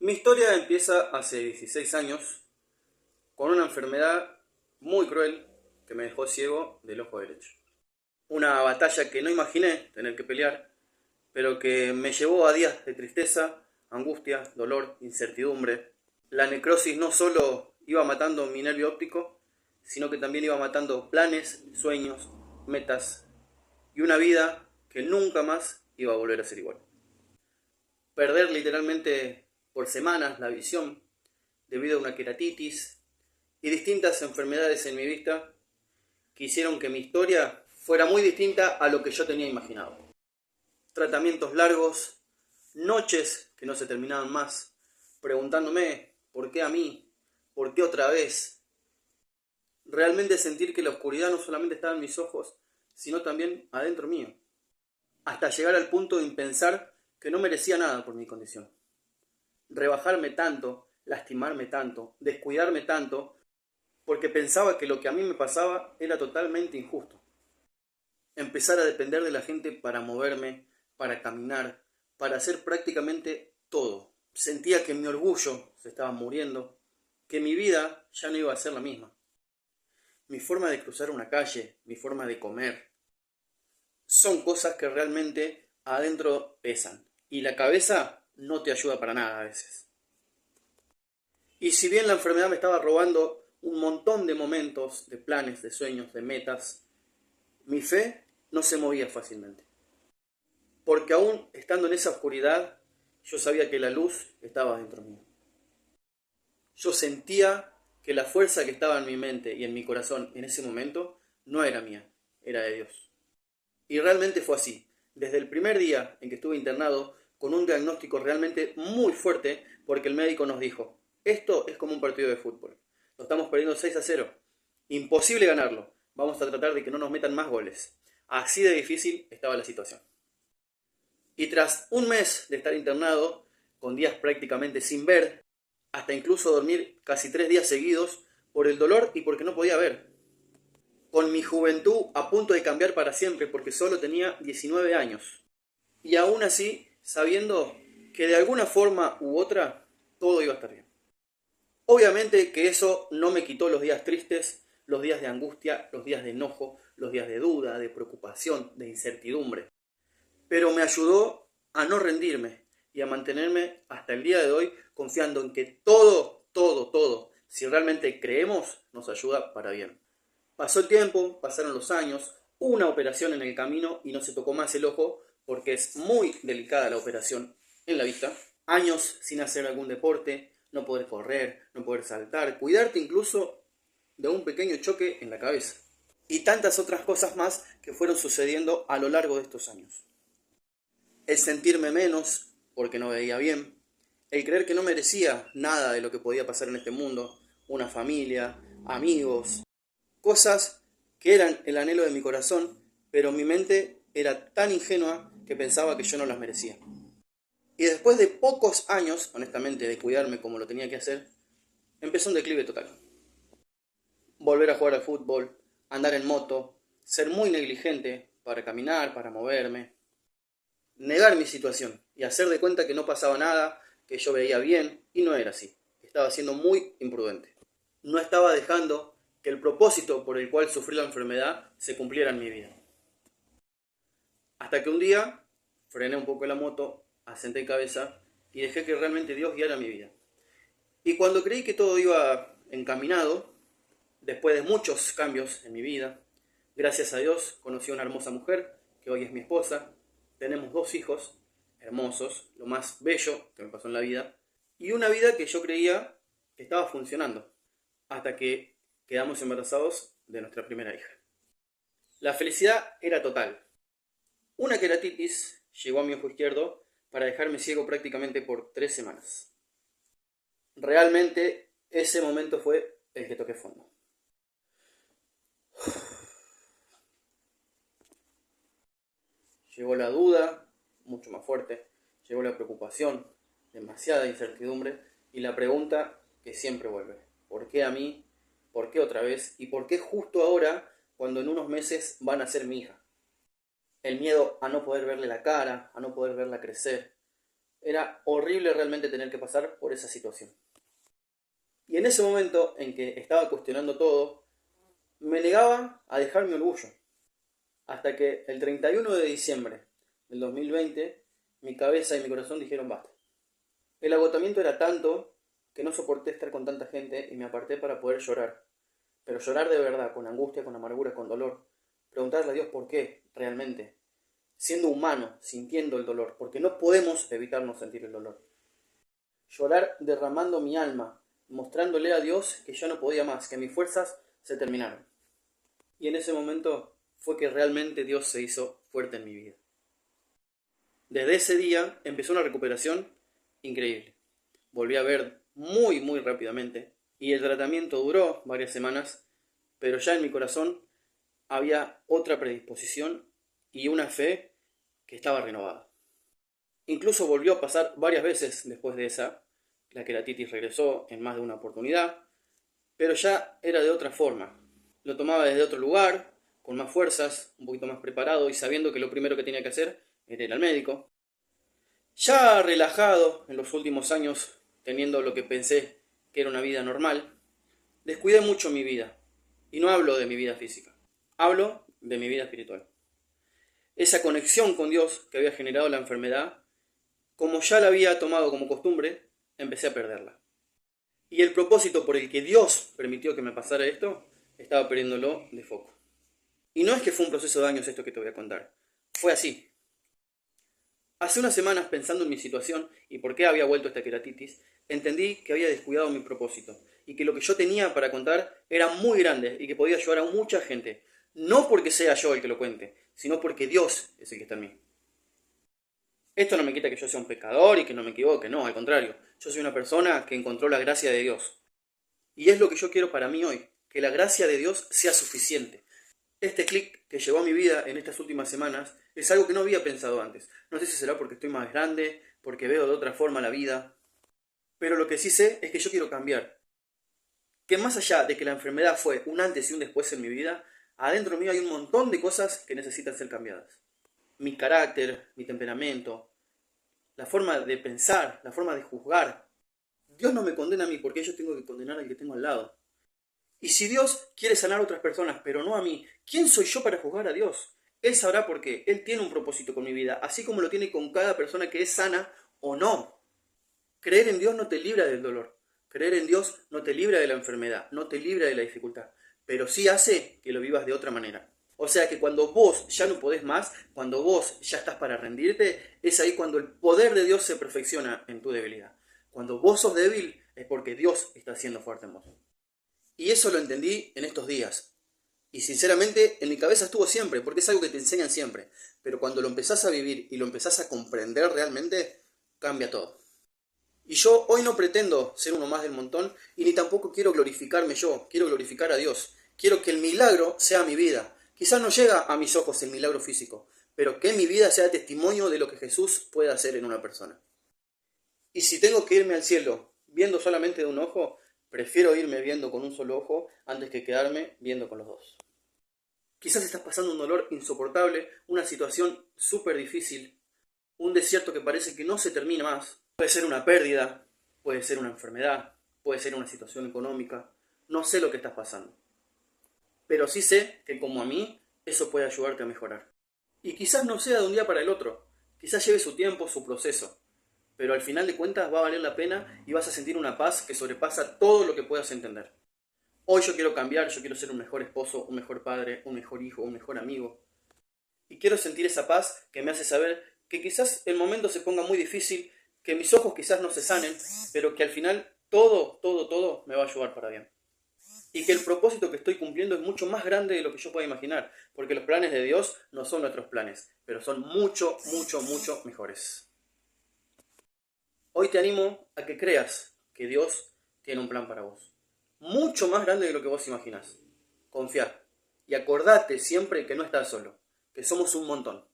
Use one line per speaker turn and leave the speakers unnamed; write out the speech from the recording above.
Mi historia empieza hace 16 años con una enfermedad muy cruel que me dejó ciego del ojo derecho. Una batalla que no imaginé tener que pelear, pero que me llevó a días de tristeza, angustia, dolor, incertidumbre. La necrosis no solo iba matando mi nervio óptico, sino que también iba matando planes, sueños, metas y una vida que nunca más iba a volver a ser igual. Perder literalmente por semanas la visión debido a una queratitis y distintas enfermedades en mi vista que hicieron que mi historia fuera muy distinta a lo que yo tenía imaginado. Tratamientos largos, noches que no se terminaban más, preguntándome por qué a mí, por qué otra vez. Realmente sentir que la oscuridad no solamente estaba en mis ojos, sino también adentro mío. Hasta llegar al punto de pensar que no merecía nada por mi condición. Rebajarme tanto, lastimarme tanto, descuidarme tanto, porque pensaba que lo que a mí me pasaba era totalmente injusto. Empezar a depender de la gente para moverme, para caminar, para hacer prácticamente todo. Sentía que mi orgullo se estaba muriendo, que mi vida ya no iba a ser la misma. Mi forma de cruzar una calle, mi forma de comer, son cosas que realmente adentro pesan. Y la cabeza no te ayuda para nada a veces. Y si bien la enfermedad me estaba robando un montón de momentos, de planes, de sueños, de metas, mi fe no se movía fácilmente. Porque aún estando en esa oscuridad, yo sabía que la luz estaba dentro mío. Yo sentía que la fuerza que estaba en mi mente y en mi corazón en ese momento no era mía, era de Dios. Y realmente fue así. Desde el primer día en que estuve internado, con un diagnóstico realmente muy fuerte, porque el médico nos dijo, esto es como un partido de fútbol. Lo estamos perdiendo 6-0. Imposible ganarlo. Vamos a tratar de que no nos metan más goles. Así de difícil estaba la situación. Y tras un mes de estar internado, con días prácticamente sin ver, hasta incluso dormir casi 3 días seguidos, por el dolor y porque no podía ver. Con mi juventud a punto de cambiar para siempre porque solo tenía 19 años. Y aún así, sabiendo que de alguna forma u otra todo iba a estar bien. Obviamente que eso no me quitó los días tristes, los días de angustia, los días de enojo, los días de duda, de preocupación, de incertidumbre. Pero me ayudó a no rendirme y a mantenerme hasta el día de hoy confiando en que todo, si realmente creemos, nos ayuda para bien. Pasó el tiempo, pasaron los años, hubo una operación en el camino y no se tocó más el ojo porque es muy delicada la operación en la vista. Años sin hacer algún deporte, no poder correr, no poder saltar, cuidarte incluso de un pequeño choque en la cabeza. Y tantas otras cosas más que fueron sucediendo a lo largo de estos años. El sentirme menos porque no veía bien, el creer que no merecía nada de lo que podía pasar en este mundo, una familia, amigos, cosas que eran el anhelo de mi corazón, pero mi mente era tan ingenua que pensaba que yo no las merecía. Y después de pocos años, honestamente, de cuidarme como lo tenía que hacer, empezó un declive total. Volver a jugar al fútbol, andar en moto, ser muy negligente para caminar, para moverme, negar mi situación y hacer de cuenta que no pasaba nada, que yo veía bien, y no era así. Estaba siendo muy imprudente. No estaba dejando que el propósito por el cual sufrí la enfermedad se cumpliera en mi vida. Hasta que un día frené un poco la moto, asenté cabeza y dejé que realmente Dios guiara mi vida. Y cuando creí que todo iba encaminado, después de muchos cambios en mi vida, gracias a Dios conocí a una hermosa mujer, que hoy es mi esposa. Tenemos 2 hijos hermosos, lo más bello que me pasó en la vida, y una vida que yo creía que estaba funcionando, hasta que quedamos embarazados de nuestra primera hija. La felicidad era total. Una queratitis llegó a mi ojo izquierdo para dejarme ciego prácticamente por 3 semanas. Realmente ese momento fue el que toqué fondo. Llegó la duda, mucho más fuerte, llegó la preocupación, demasiada incertidumbre y la pregunta que siempre vuelve. ¿Por qué a mí? ¿Por qué otra vez? ¿Y por qué justo ahora cuando en unos meses van a ser mi hija? El miedo a no poder verle la cara, a no poder verla crecer. Era horrible realmente tener que pasar por esa situación. Y en ese momento en que estaba cuestionando todo, me negaba a dejar mi orgullo. Hasta que el 31 de diciembre del 2020, mi cabeza y mi corazón dijeron basta. El agotamiento era tanto que no soporté estar con tanta gente y me aparté para poder llorar. Pero llorar de verdad, con angustia, con amargura, con dolor. Preguntarle a Dios por qué, realmente. Siendo humano, sintiendo el dolor, porque no podemos evitarnos sentir el dolor. Llorar derramando mi alma, mostrándole a Dios que ya no podía más, que mis fuerzas se terminaron. Y en ese momento fue que realmente Dios se hizo fuerte en mi vida. Desde ese día empezó una recuperación increíble. Volví a ver muy rápidamente y el tratamiento duró varias semanas, pero ya en mi corazón había otra predisposición y una fe que estaba renovada. Incluso volvió a pasar varias veces después de esa. La queratitis regresó en más de una oportunidad, pero ya era de otra forma. Lo tomaba desde otro lugar, con más fuerzas, un poquito más preparado y sabiendo que lo primero que tenía que hacer era ir al médico. Ya relajado en los últimos años, teniendo lo que pensé que era una vida normal, descuidé mucho mi vida. Y no hablo de mi vida física, hablo de mi vida espiritual. Esa conexión con Dios que había generado la enfermedad, como ya la había tomado como costumbre, empecé a perderla. Y el propósito por el que Dios permitió que me pasara esto, estaba perdiéndolo de foco. Y no es que fue un proceso de años esto que te voy a contar. Fue así. Hace unas semanas, pensando en mi situación y por qué había vuelto esta queratitis, entendí que había descuidado mi propósito y que lo que yo tenía para contar era muy grande y que podía ayudar a mucha gente. No porque sea yo el que lo cuente, sino porque Dios es el que está en mí. Esto no me quita que yo sea un pecador y que no me equivoque, no, al contrario. Yo soy una persona que encontró la gracia de Dios. Y es lo que yo quiero para mí hoy, que la gracia de Dios sea suficiente. Este clic que llegó a mi vida en estas últimas semanas es algo que no había pensado antes. No sé si será porque estoy más grande, porque veo de otra forma la vida. Pero lo que sí sé es que yo quiero cambiar. Que más allá de que la enfermedad fue un antes y un después en mi vida, adentro mío hay un montón de cosas que necesitan ser cambiadas. Mi carácter, mi temperamento, la forma de pensar, la forma de juzgar. Dios no me condena a mí porque yo tengo que condenar al que tengo al lado. Y si Dios quiere sanar a otras personas, pero no a mí, ¿quién soy yo para juzgar a Dios? Él sabrá por qué. Él tiene un propósito con mi vida, así como lo tiene con cada persona que es sana o no. Creer en Dios no te libra del dolor. Creer en Dios no te libra de la enfermedad, no te libra de la dificultad. Pero sí hace que lo vivas de otra manera. O sea que cuando vos ya no podés más, cuando vos ya estás para rendirte, es ahí cuando el poder de Dios se perfecciona en tu debilidad. Cuando vos sos débil, es porque Dios está siendo fuerte en vos. Y eso lo entendí en estos días. Y sinceramente en mi cabeza estuvo siempre, porque es algo que te enseñan siempre. Pero cuando lo empezás a vivir y lo empezás a comprender realmente, cambia todo. Y yo hoy no pretendo ser uno más del montón y ni tampoco quiero glorificarme yo, quiero glorificar a Dios. Quiero que el milagro sea mi vida. Quizás no llega a mis ojos el milagro físico, pero que mi vida sea testimonio de lo que Jesús puede hacer en una persona. Y si tengo que irme al cielo viendo solamente de un ojo, prefiero irme viendo con un solo ojo antes que quedarme viendo con los dos. Quizás estás pasando un dolor insoportable, una situación súper difícil, un desierto que parece que no se termina más. Puede ser una pérdida, puede ser una enfermedad, puede ser una situación económica. No sé lo que estás pasando. Pero sí sé que como a mí, eso puede ayudarte a mejorar. Y quizás no sea de un día para el otro. Quizás lleve su tiempo, su proceso. Pero al final de cuentas va a valer la pena y vas a sentir una paz que sobrepasa todo lo que puedas entender. Hoy yo quiero cambiar, yo quiero ser un mejor esposo, un mejor padre, un mejor hijo, un mejor amigo. Y quiero sentir esa paz que me hace saber que quizás el momento se ponga muy difícil, que mis ojos quizás no se sanen, pero que al final todo me va a ayudar para bien. Y que el propósito que estoy cumpliendo es mucho más grande de lo que yo pueda imaginar, porque los planes de Dios no son nuestros planes, pero son mucho mejores. Hoy te animo a que creas que Dios tiene un plan para vos. Mucho más grande de lo que vos imaginás. Confía. Y acordate siempre que no estás solo, que somos un montón.